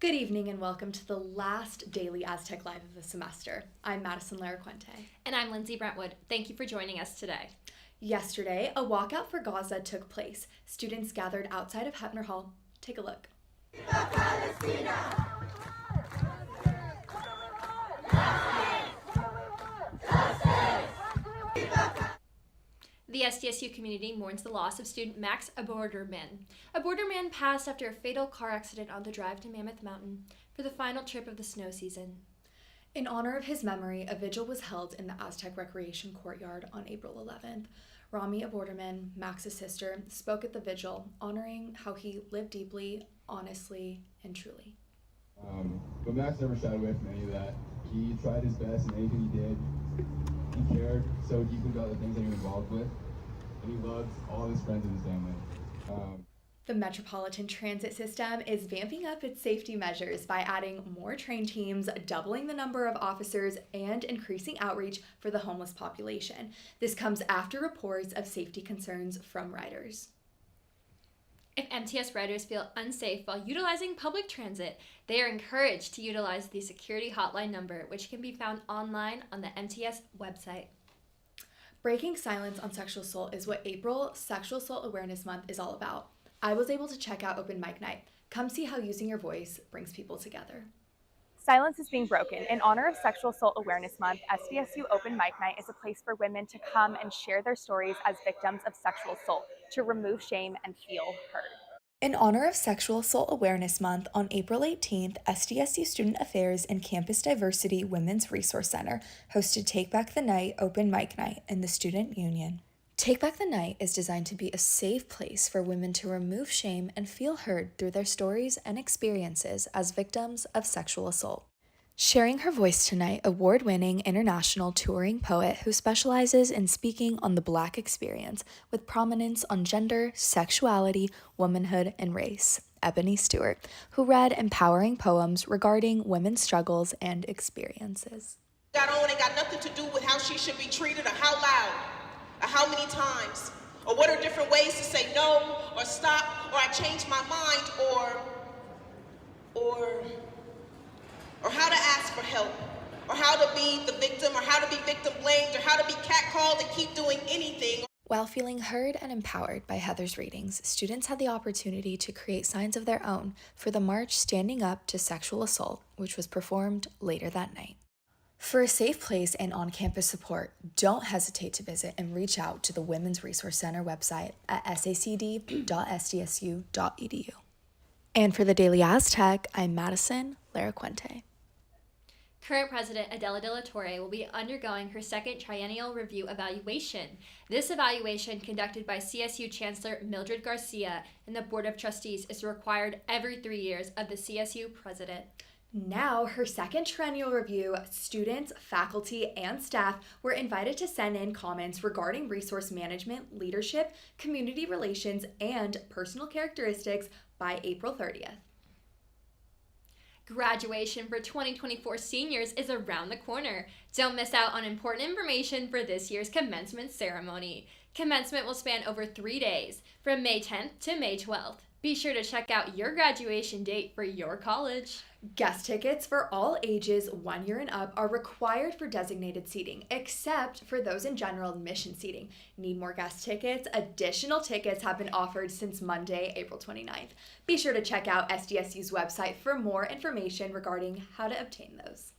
Good evening and welcome to the last Daily Aztec Live of the semester. I'm Madison Laracuente. And I'm Lindsey Brintwood. Thank you for joining us today. Yesterday, a walkout for Gaza took place. Students gathered outside of Hepner Hall. Take a look. The SDSU community mourns the loss of student Max Aborderman. Aborderman passed after a fatal car accident on the drive to Mammoth Mountain for the final trip of the snow season. In honor of his memory, a vigil was held in the Aztec Recreation Courtyard on April 11th. Rami Aborderman, Max's sister, spoke at the vigil, honoring how he lived deeply, honestly, and truly. But Max never shied away from any of that. He tried his best in anything he did. He cared so deeply about the things that he was involved with, and he loved all his friends and his family. The Metropolitan Transit System is vamping up its safety measures by adding more train teams, doubling the number of officers, and increasing outreach for the homeless population. This comes after reports of safety concerns from riders. If MTS riders feel unsafe while utilizing public transit, they are encouraged to utilize the security hotline number, which can be found online on the MTS website. Breaking silence on sexual assault is what April Sexual Assault Awareness Month is all about. I was able to check out Open Mic Night. Come see how using your voice brings people together. Silence is being broken. In honor of Sexual Assault Awareness Month, SDSU Open Mic Night is a place for women to come and share their stories as victims of sexual assault, to remove shame and feel heard. In honor of Sexual Assault Awareness Month, on April 18th, SDSU Student Affairs and Campus Diversity Women's Resource Center hosted Take Back the Night Open Mic Night in the Student Union. Take Back the Night is designed to be a safe place for women to remove shame and feel heard through their stories and experiences as victims of sexual assault. Sharing her voice tonight, award-winning international touring poet who specializes in speaking on the Black experience with prominence on gender, sexuality, womanhood, and race, Ebony Stewart, who read empowering poems regarding women's struggles and experiences. Got on ain't got nothing to do with how she should be treated or how loud or how many times or what are different ways to say no or stop or I changed my mind or how to ask for help, or how to be the victim, or how to be victim blamed, or how to be catcalled and keep doing anything. While feeling heard and empowered by Heather's readings, students had the opportunity to create signs of their own for the March Standing Up to Sexual Assault, which was performed later that night. For a safe place and on-campus support, don't hesitate to visit and reach out to the Women's Resource Center website at sacd.sdsu.edu. And for the Daily Aztec, I'm Madison Laracuente. Current President Adele de la Torre will be undergoing her second triennial review evaluation. This evaluation, conducted by CSU Chancellor Mildred Garcia and the Board of Trustees, is required every 3 years of the CSU president. Now, her second triennial review, students, faculty, and staff were invited to send in comments regarding resource management, leadership, community relations, and personal characteristics by April 30th. Graduation for 2024 seniors is around the corner. Don't miss out on important information for this year's commencement ceremony. Commencement will span over 3 days, from May 10th to May 12th. Be sure to check out your graduation date for your college. Guest tickets for all ages 1 year and up are required for designated seating, except for those in general admission seating. Need more guest tickets? Additional tickets have been offered since Monday, April 29th. Be sure to check out SDSU's website for more information regarding how to obtain those.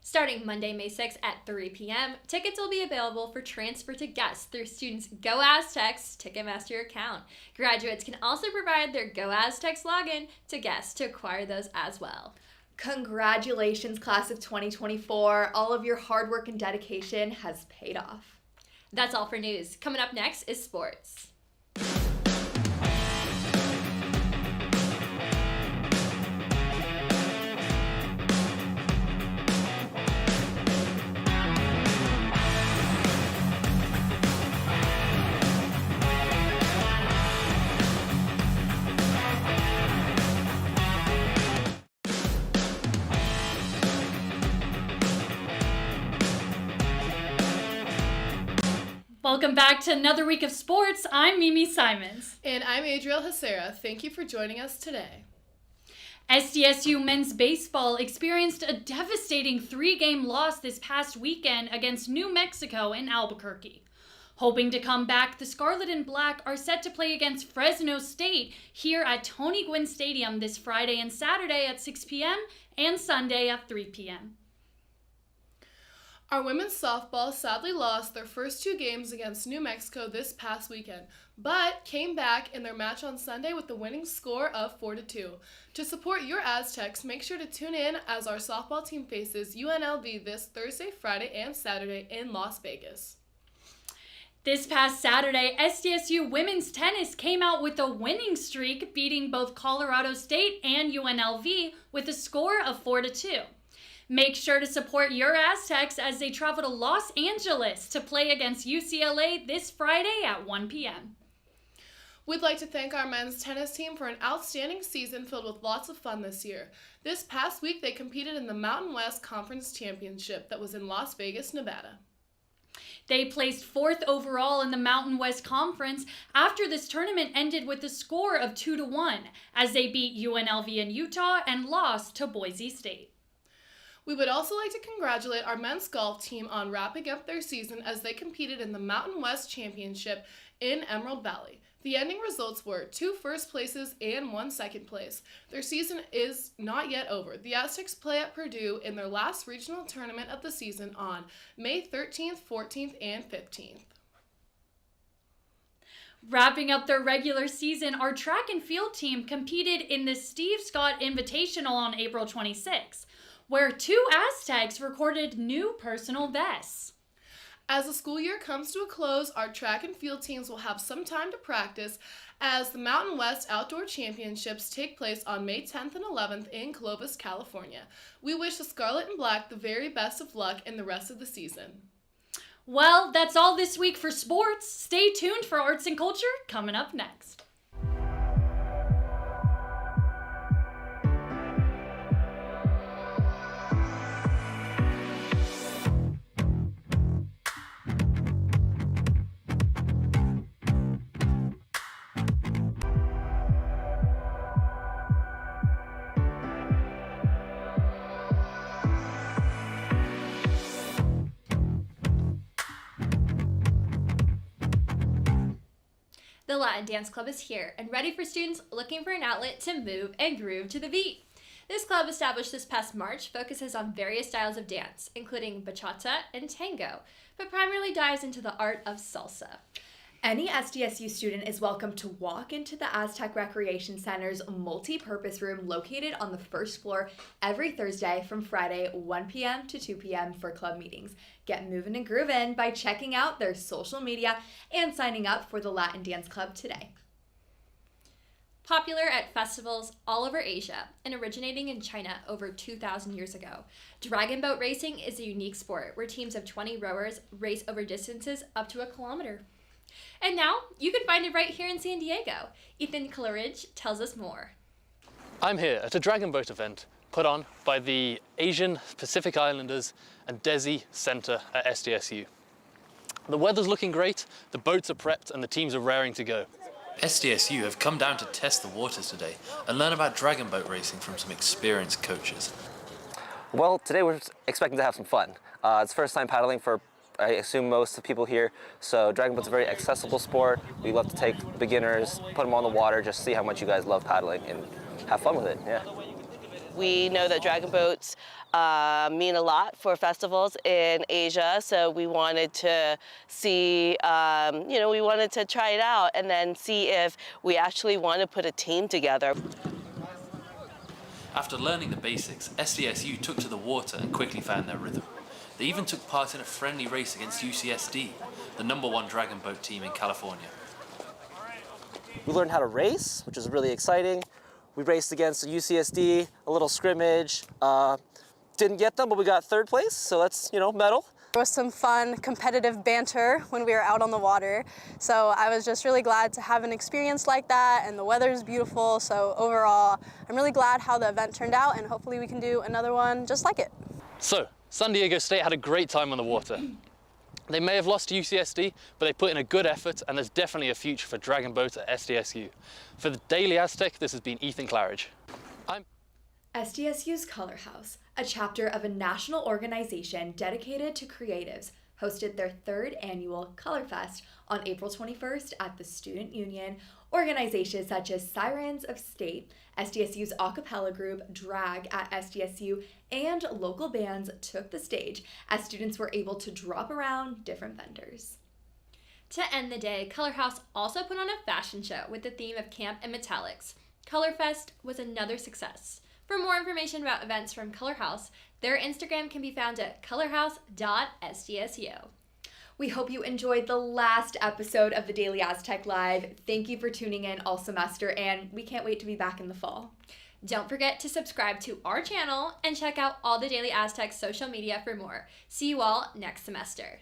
Starting Monday, May 6th at 3 p.m., tickets will be available for transfer to guests through students' Go Aztecs Ticketmaster account. Graduates can also provide their Go Aztecs login to guests to acquire those as well. Congratulations, class of 2024. All of your hard work and dedication has paid off. That's all for news. Coming up next is sports. Welcome back to another week of sports. I'm Mimi Simons. And I'm Adrielle Hasara. Thank you for joining us today. SDSU men's baseball experienced a devastating 3-game loss this past weekend against New Mexico in Albuquerque. Hoping to come back, the Scarlet and Black are set to play against Fresno State here at Tony Gwynn Stadium this Friday and Saturday at 6 p.m. and Sunday at 3 p.m. Our women's softball sadly lost their first 2 games against New Mexico this past weekend, but came back in their match on Sunday with the winning score of 4-2. To support your Aztecs, make sure to tune in as our softball team faces UNLV this Thursday, Friday, and Saturday in Las Vegas. This past Saturday, SDSU women's tennis came out with a winning streak, beating both Colorado State and UNLV with a score of 4-2. Make sure to support your Aztecs as they travel to Los Angeles to play against UCLA this Friday at 1 p.m. We'd like to thank our men's tennis team for an outstanding season filled with lots of fun this year. This past week, they competed in the Mountain West Conference Championship that was in Las Vegas, Nevada. They placed 4th overall in the Mountain West Conference after this tournament ended with a score of 2-1 as they beat UNLV in Utah and lost to Boise State. We would also like to congratulate our men's golf team on wrapping up their season as they competed in the Mountain West Championship in Emerald Valley. The ending results were 2 first places and 1 second place. Their season is not yet over. The Aztecs play at Purdue in their last regional tournament of the season on May 13th, 14th, and 15th. Wrapping up their regular season, our track and field team competed in the Steve Scott Invitational on April 26, where 2 Aztecs recorded new personal bests. As the school year comes to a close, our track and field teams will have some time to practice as the Mountain West Outdoor Championships take place on May 10th and 11th in Clovis, California. We wish the Scarlet and Black the very best of luck in the rest of the season. Well, that's all this week for sports. Stay tuned for arts and culture coming up next. The Latin Dance Club is here and ready for students looking for an outlet to move and groove to the beat. This club, established this past March, focuses on various styles of dance, including bachata and tango, but primarily dives into the art of salsa. Any SDSU student is welcome to walk into the Aztec Recreation Center's multi-purpose room located on the first floor every Thursday from Friday 1 p.m. to 2 p.m. for club meetings. Get moving and grooving by checking out their social media and signing up for the Latin Dance Club today. Popular at festivals all over Asia and originating in China over 2,000 years ago, dragon boat racing is a unique sport where teams of 20 rowers race over distances up to 1 kilometer. And now, you can find it right here in San Diego. Ethan Coleridge tells us more. I'm here at a dragon boat event put on by the Asian Pacific Islanders and DESI Center at SDSU. The weather's looking great, the boats are prepped, and the teams are raring to go. SDSU have come down to test the waters today and learn about dragon boat racing from some experienced coaches. Well, today we're expecting to have some fun. It's first time paddling for, I assume, most of the people here. So dragon boat's a very accessible sport. We love to take beginners, put them on the water, just see how much you guys love paddling and have fun with it, yeah. We know that dragon boats mean a lot for festivals in Asia, so we wanted to see, we wanted to try it out and then see if we actually want to put a team together. After learning the basics, SDSU took to the water and quickly found their rhythm. They even took part in a friendly race against UCSD, the #1 dragon boat team in California. We learned how to race, which is really exciting. We raced against UCSD, a little scrimmage. Didn't get them, but we got 3rd place, so that's, medal. There was some fun, competitive banter when we were out on the water. So I was just really glad to have an experience like that, and the weather is beautiful. So overall, I'm really glad how the event turned out, and hopefully we can do another one just like it. So, San Diego State had a great time on the water. They may have lost to UCSD, but they put in a good effort, and there's definitely a future for dragon boats at SDSU. For the Daily Aztec, this has been Ethan Claridge. SDSU's Color House, a chapter of a national organization dedicated to creatives, hosted their third annual Color Fest on April 21st at the Student Union. Organizations such as Sirens of State, SDSU's a cappella group, Drag at SDSU, and local bands took the stage as students were able to drop around different vendors. To end the day, Color House also put on a fashion show with the theme of camp and metallics. Color Fest was another success. For more information about events from Color House, their Instagram can be found at colorhouse.sdsu. We hope you enjoyed the last episode of the Daily Aztec Live. Thank you for tuning in all semester, and we can't wait to be back in the fall. Don't forget to subscribe to our channel and check out all the Daily Aztec social media for more. See you all next semester.